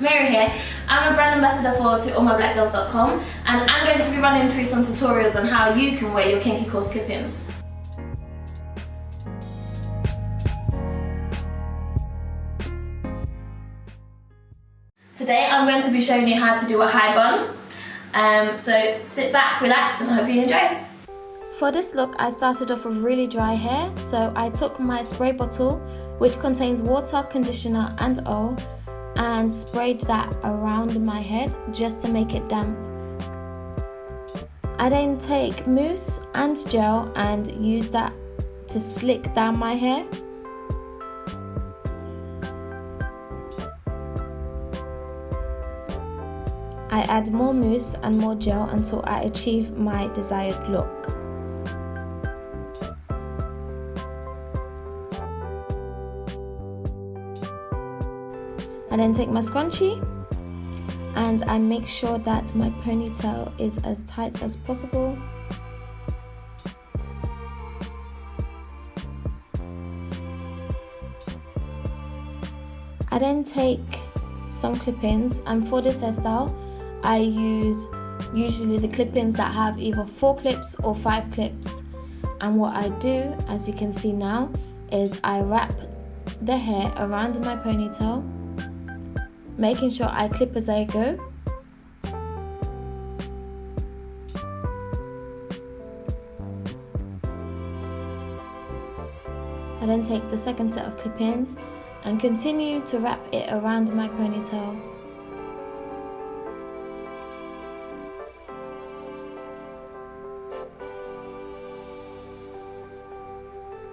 Mary here. I'm a brand ambassador for toallmyblackgirls.com and I'm going to be running through some tutorials on how you can wear your Kinky Coarse clip-ins. Today I'm going to be showing you how to do a high bun. So sit back, relax and I hope you enjoy. For this look I started off with really dry hair, so I took my spray bottle which contains water, conditioner and oil and sprayed that around my head just to make it damp. I then take mousse and gel and use that to slick down my hair. I add more mousse and more gel until I achieve my desired look. I then take my scrunchie and I make sure that my ponytail is as tight as possible. I then take some clip-ins, and for this hairstyle I use usually the clip-ins that have either 4 clips or 5 clips. And what I do, as you can see now, is I wrap the hair around my ponytail, making sure I clip as I go. I then take the second set of clip-ins and continue to wrap it around my ponytail.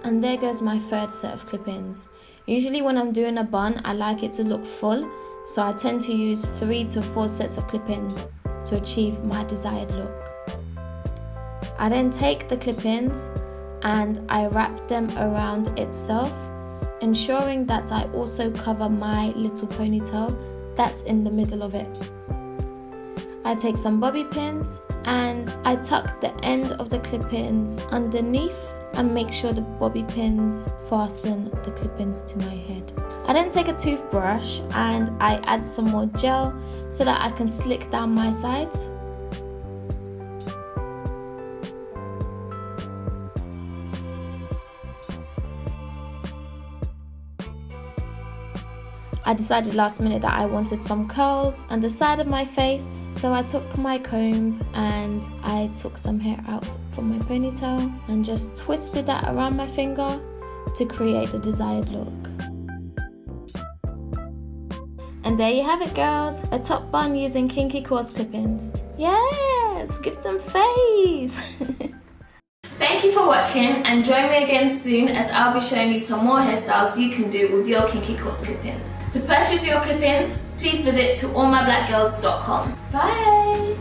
And there goes my third set of clip-ins. Usually when I'm doing a bun, I like it to look full, so I tend to use 3 to 4 sets of clip-ins to achieve my desired look. I then take the clip-ins and I wrap them around itself, ensuring that I also cover my little ponytail that's in the middle of it. I take some bobby pins and I tuck the end of the clip-ins underneath and make sure the bobby pins fasten the clip-ins to my head. I then take a toothbrush and I add some more gel so that I can slick down my sides. I decided last minute that I wanted some curls on the side of my face, so I took my comb and I took some hair out from my ponytail and just twisted that around my finger to create the desired look. And there you have it, girls, a top bun using Kinky Coarse clip-ins. Yes, give them face! Thank you for watching and join me again soon as I'll be showing you some more hairstyles you can do with your Kinky Coarse clip-ins. To purchase your clip-ins, please visit toallmyblackgirls.com. Bye!